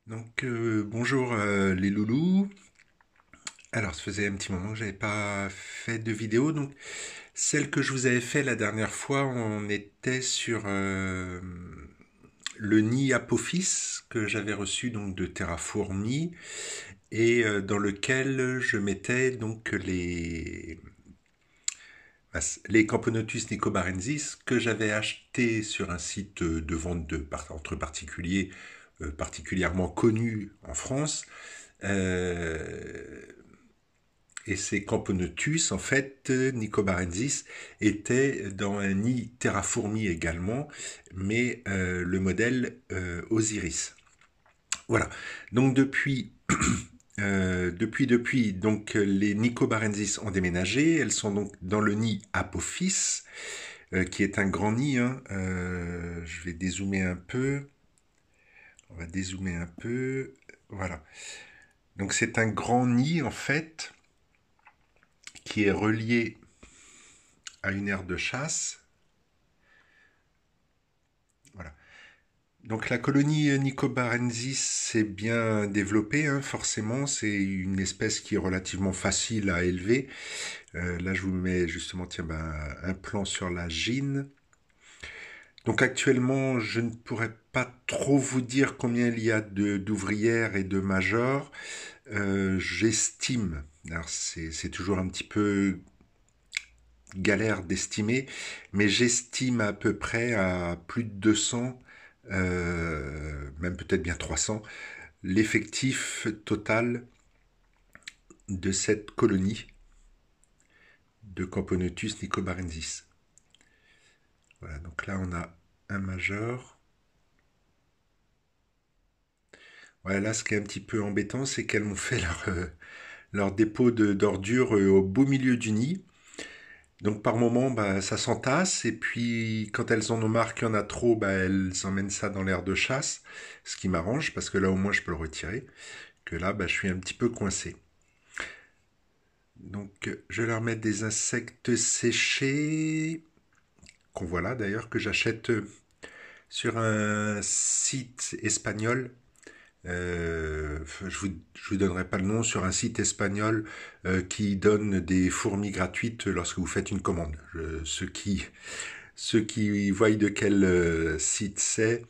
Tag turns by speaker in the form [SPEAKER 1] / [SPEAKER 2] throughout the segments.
[SPEAKER 1] Bonjour les loulous. Alors ça faisait un petit moment que j'avais pas fait de vidéo, donc celle que je vous avais fait la dernière fois, on était sur le nid Apophis que j'avais reçu donc de Terrafourmi et dans lequel je mettais donc les Camponotus nicobarensis que j'avais acheté sur un site de vente entre particuliers particulièrement connu en France. Euh, Et ces Camponotus, en fait, nicobarensis, étaient dans un nid terrafourmi également, mais le modèle Osiris. Voilà. Donc donc les nicobarensis ont déménagé. Elles sont donc dans le nid Apophis, qui est un grand nid, hein. Je vais dézoomer un peu. On va dézoomer un peu. Voilà. Donc c'est un grand nid en fait qui est relié à une aire de chasse. Voilà. Donc la colonie nicobarensis s'est bien développée, hein, forcément. C'est une espèce qui est relativement facile à élever. Là, je vous mets justement tiens, un plan sur la gine. Donc actuellement, je ne pourrais pas trop vous dire combien il y a d'ouvrières et de majors. J'estime, alors c'est toujours un petit peu galère d'estimer, mais j'estime à peu près à plus de 200, même peut-être bien 300, l'effectif total de cette colonie de Camponotus nicobarensis. Voilà, donc là on a un major. Voilà, là ce qui est un petit peu embêtant, c'est qu'elles m'ont fait leur dépôt d'ordures au beau milieu du nid. Donc par moment, ça s'entasse, et puis quand elles en ont marre qu'il y en a trop, elles emmènent ça dans l'aire de chasse, ce qui m'arrange, parce que là au moins je peux le retirer, que là je suis un petit peu coincé. Donc je vais leur mettre des insectes séchés, qu'on voit là d'ailleurs, que j'achète sur un site espagnol. Je vous donnerai pas le nom, sur un site espagnol qui donne des fourmis gratuites lorsque vous faites une commande. Ceux qui voient de quel site c'est,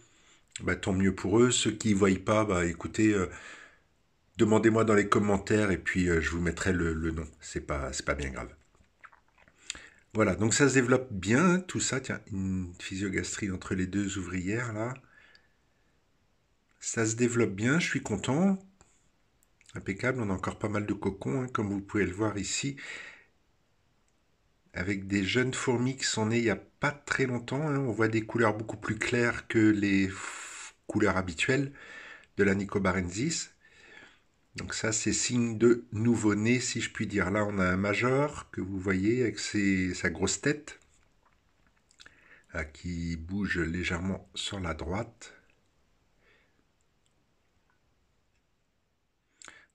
[SPEAKER 1] tant mieux pour eux. Ceux qui ne voient pas, écoutez, demandez-moi dans les commentaires et puis je vous mettrai le nom. C'est pas bien grave. Voilà, donc ça se développe bien, tout ça. Tiens, une physiogastrie entre les deux ouvrières là. Ça se développe bien, je suis content. Impeccable, on a encore pas mal de cocons, hein, comme vous pouvez le voir ici, avec des jeunes fourmis qui sont nées il n'y a pas très longtemps, hein. On voit des couleurs beaucoup plus claires que les couleurs habituelles de la Nicobarensis. Donc ça, c'est signe de nouveau-né, si je puis dire. Là, on a un major que vous voyez avec sa grosse tête, qui bouge légèrement sur la droite.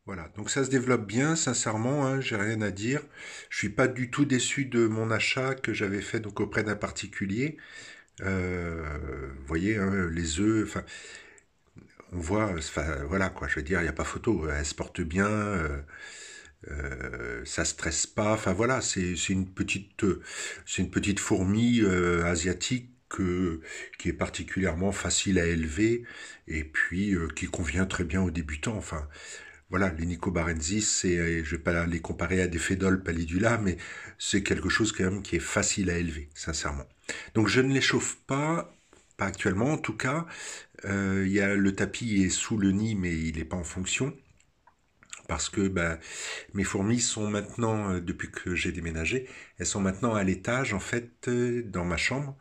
[SPEAKER 1] Voilà, donc ça se développe bien, sincèrement, hein, j'ai rien à dire. Je suis pas du tout déçu de mon achat que j'avais fait donc auprès d'un particulier. Vous voyez, hein, les œufs, enfin, on voit, enfin, voilà quoi, je veux dire, il n'y a pas photo, elle se porte bien, ça stresse pas, enfin voilà, c'est une petite fourmi asiatique qui est particulièrement facile à élever et puis qui convient très bien aux débutants. Enfin, voilà, les Nicobarensis, je vais pas les comparer à des Phédol pallidula, mais c'est quelque chose quand même qui est facile à élever, sincèrement. Donc je ne les chauffe pas actuellement en tout cas. Le tapis est sous le nid, mais il n'est pas en fonction. Parce que mes fourmis sont maintenant, depuis que j'ai déménagé, elles sont maintenant à l'étage en fait dans ma chambre.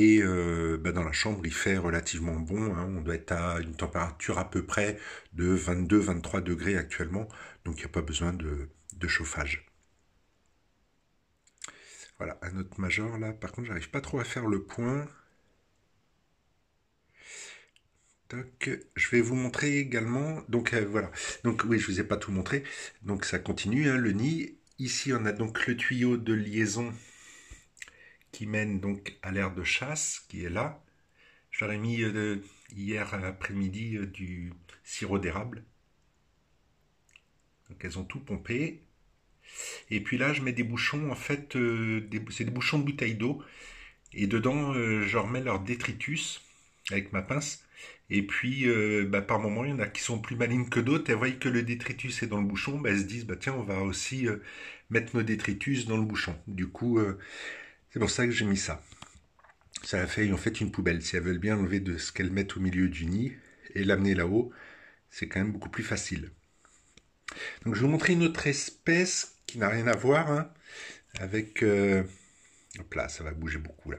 [SPEAKER 1] Et dans la chambre, il fait relativement bon, hein. On doit être à une température à peu près de 22-23 degrés actuellement. Donc il n'y a pas besoin de chauffage. Voilà, un autre major là. Par contre, j'arrive pas trop à faire le point. Toc. Je vais vous montrer également. Donc voilà. Donc oui, je vous ai pas tout montré. Donc ça continue, hein, le nid. Ici, on a donc le tuyau de liaison qui mène donc à l'aire de chasse qui est là. Je leur ai mis hier après-midi du sirop d'érable. Donc elles ont tout pompé. Et puis là, je mets des bouchons, en fait, c'est des bouchons de bouteille d'eau. Et dedans, je remets leur détritus avec ma pince. Et puis, bah, par moment, il y en a qui sont plus malignes que d'autres. Elles voient que le détritus est dans le bouchon. Bah, elles se disent, bah, tiens, on va aussi mettre nos détritus dans le bouchon. Du coup, c'est pour ça que j'ai mis ça. Ça a fait en fait une poubelle. Si elles veulent bien enlever de ce qu'elles mettent au milieu du nid et l'amener là-haut, c'est quand même beaucoup plus facile. Donc, je vais vous montrer une autre espèce qui n'a rien à voir hein, avec... hop là, ça va bouger beaucoup là.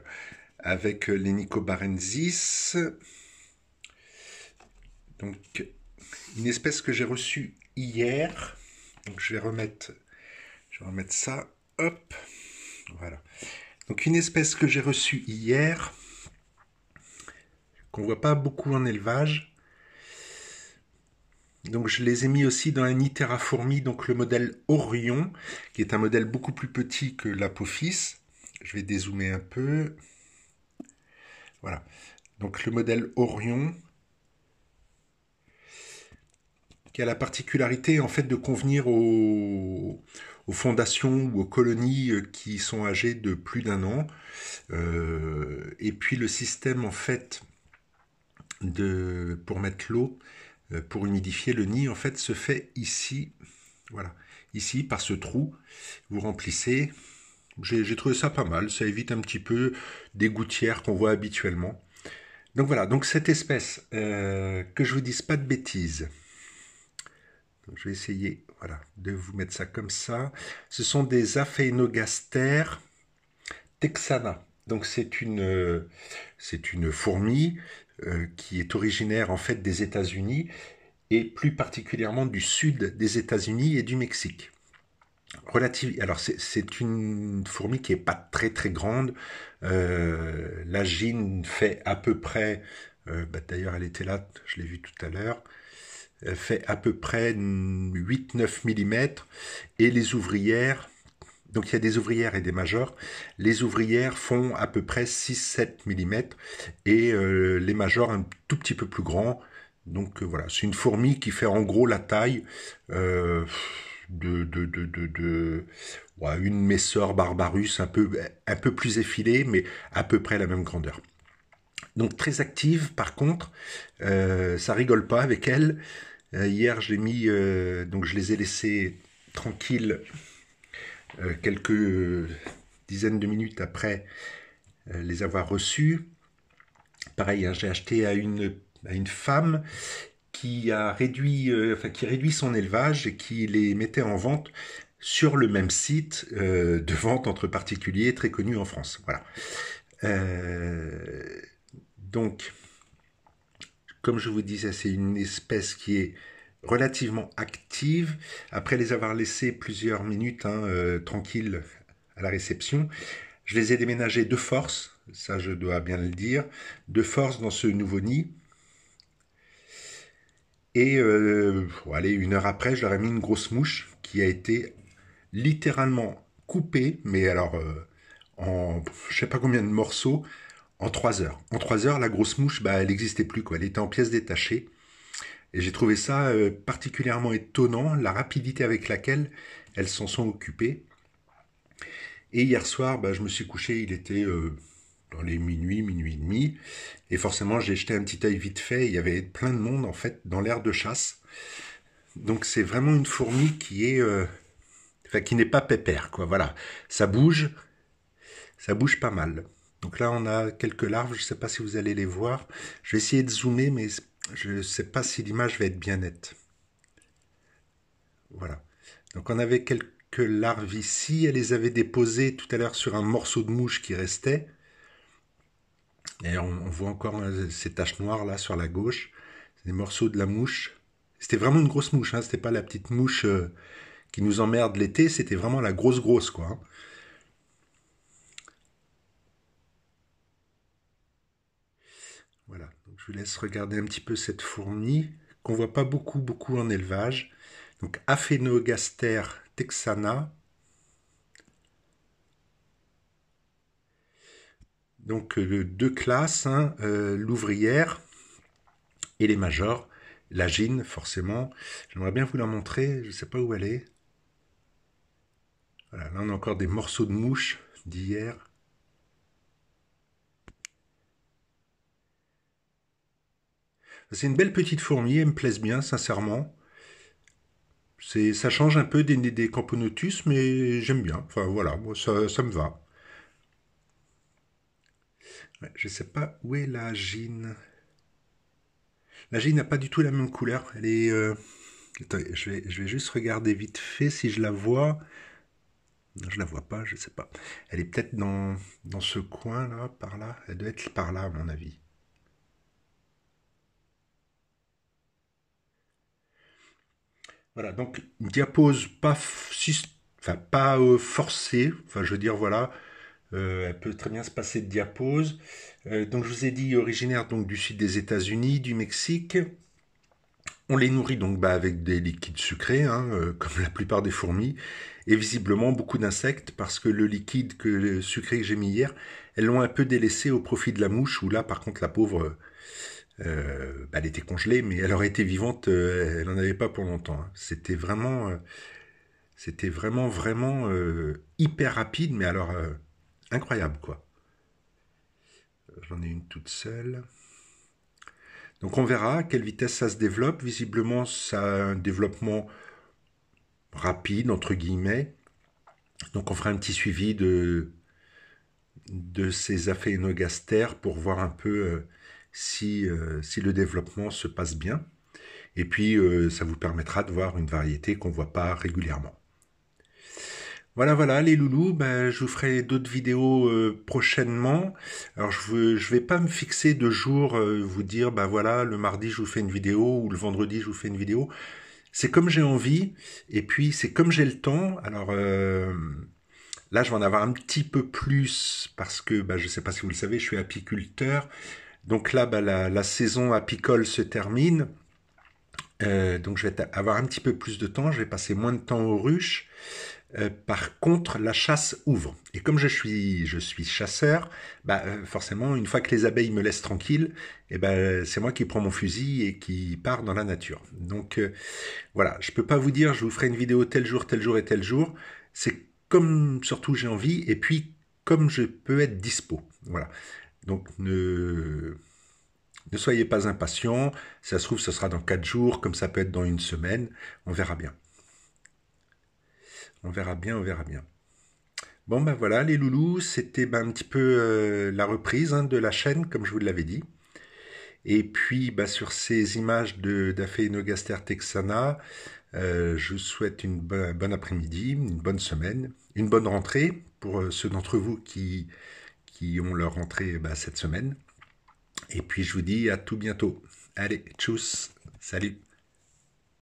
[SPEAKER 1] Avec les Nicobarensis. Donc, une espèce que j'ai reçue hier. Donc, je vais remettre ça. Hop. Voilà. Donc, une espèce que j'ai reçue hier, qu'on voit pas beaucoup en élevage. Donc, je les ai mis aussi dans un nid terraformie, donc le modèle Orion, qui est un modèle beaucoup plus petit que l'Apophis. Je vais dézoomer un peu. Voilà. Donc, le modèle Orion, qui a la particularité en fait de convenir aux fondations ou aux colonies qui sont âgées de plus d'un an. Et puis le système en fait pour mettre l'eau, pour humidifier le nid, en fait se fait ici, voilà, ici par ce trou. Vous remplissez. J'ai trouvé ça pas mal, ça évite un petit peu des gouttières qu'on voit habituellement. Donc voilà, donc cette espèce, que je vous dise pas de bêtises. Donc je vais essayer voilà, de vous mettre ça comme ça. Ce sont des Aphaenogastères texana. Donc c'est une fourmi qui est originaire en fait des États-Unis et plus particulièrement du sud des États-Unis et du Mexique. Alors c'est une fourmi qui est pas très très grande. La gine fait à peu près, d'ailleurs elle était là, je l'ai vue tout à l'heure, fait à peu près 8-9 mm et les ouvrières, donc il y a des ouvrières et des majors, les ouvrières font à peu près 6-7 mm et les majors un tout petit peu plus grands. Donc voilà, c'est une fourmi qui fait en gros la taille ouais, une Messor barbarus un peu plus effilée, mais à peu près la même grandeur. Donc très active, par contre, ça rigole pas avec elle. Hier, donc je les ai laissés tranquilles quelques dizaines de minutes après les avoir reçus. Pareil, hein, j'ai acheté à une femme qui réduit son élevage et qui les mettait en vente sur le même site de vente entre particuliers très connu en France. Voilà. Donc, comme je vous disais, c'est une espèce qui est relativement active. Après les avoir laissés plusieurs minutes hein, tranquilles à la réception, je les ai déménagés de force, ça je dois bien le dire, de force dans ce nouveau nid. Et allez, une heure après, je leur ai mis une grosse mouche qui a été littéralement coupée, mais alors en je sais pas combien de morceaux, en 3 heures. En 3 heures, la grosse mouche, bah, elle n'existait plus, quoi. Elle était en pièces détachées. Et j'ai trouvé ça particulièrement étonnant, la rapidité avec laquelle elles s'en sont occupées. Et hier soir, bah, je me suis couché, il était dans les minuit, minuit et demi. Et forcément, j'ai jeté un petit œil vite fait. Il y avait plein de monde, en fait, dans l'aire de chasse. Donc, c'est vraiment une fourmi qui est... enfin, qui n'est pas pépère, quoi. Voilà. Ça bouge pas mal. Donc là, on a quelques larves. Je ne sais pas si vous allez les voir. Je vais essayer de zoomer, mais je ne sais pas si l'image va être bien nette. Voilà. Donc on avait quelques larves ici. Elle les avait déposées tout à l'heure sur un morceau de mouche qui restait. Et on voit encore ces taches noires là sur la gauche. C'est des morceaux de la mouche. C'était vraiment une grosse mouche. Hein. C'était pas la petite mouche qui nous emmerde l'été. C'était vraiment la grosse grosse quoi. Hein. Voilà. Donc je vous laisse regarder un petit peu cette fourmi qu'on voit pas beaucoup en élevage. Donc Aphaenogaster texana. Donc deux classes, hein, l'ouvrière et les majors. La gine, forcément. J'aimerais bien vous la montrer, je ne sais pas où elle est. Voilà, là on a encore des morceaux de mouche d'hier. C'est une belle petite fourmi, elle me plaise bien, sincèrement. Ça change un peu des Camponotus, mais j'aime bien. Enfin voilà, moi ça me va. Ouais, je sais pas où est la gine. La gine n'a pas du tout la même couleur. Elle est. Attendez, je vais juste regarder vite fait si je la vois. Non, je la vois pas, je sais pas. Elle est peut-être dans ce coin là, par là. Elle doit être par là, à mon avis. Voilà, donc une diapose pas, enfin, pas forcée. Enfin, je veux dire, voilà, elle peut très bien se passer de diapose. Donc, je vous ai dit originaire donc du sud des États-Unis, du Mexique. On les nourrit donc avec des liquides sucrés, hein, comme la plupart des fourmis, et visiblement beaucoup d'insectes, parce que le liquide sucré que j'ai mis hier, elles l'ont un peu délaissé au profit de la mouche, où là, par contre, la pauvre, elle était congelée, mais elle aurait été vivante, elle n'en avait pas pour longtemps, hein. C'était vraiment hyper rapide, mais alors incroyable, quoi. J'en ai une toute seule. Donc on verra à quelle vitesse ça se développe. Visiblement, ça a un développement rapide, entre guillemets. Donc on fera un petit suivi de ces aphénogastères pour voir un peu si le développement se passe bien. Et puis ça vous permettra de voir une variété qu'on ne voit pas régulièrement. Voilà, voilà, les loulous, ben, je vous ferai d'autres vidéos prochainement. Alors, je vais pas me fixer de jour, vous dire, ben voilà, le mardi, je vous fais une vidéo, ou le vendredi, je vous fais une vidéo. C'est comme j'ai envie, et puis c'est comme j'ai le temps. Alors, là, je vais en avoir un petit peu plus, parce que, ben, je sais pas si vous le savez, je suis apiculteur. Donc là, ben, la saison apicole se termine. Donc, je vais avoir un petit peu plus de temps, je vais passer moins de temps aux ruches. Par contre, la chasse ouvre. Et comme je suis chasseur, bah, forcément, une fois que les abeilles me laissent tranquille, et ben, c'est moi qui prends mon fusil et qui pars dans la nature. Donc voilà, je peux pas vous dire, je vous ferai une vidéo tel jour, tel jour et tel jour. C'est comme surtout j'ai envie, et puis comme je peux être dispo. Voilà. Donc ne soyez pas impatients. Si ça se trouve, ce sera dans 4 jours, comme ça peut être dans une semaine. On verra bien. On verra bien, on verra bien. Bon ben voilà les loulous, c'était ben, un petit peu la reprise hein, de la chaîne comme je vous l'avais dit. Et puis ben, sur ces images d'Aphenogaster texana, je vous souhaite une bonne après-midi, une bonne semaine, une bonne rentrée pour ceux d'entre vous qui ont leur rentrée ben, cette semaine. Et puis je vous dis à tout bientôt. Allez, tchuss, salut.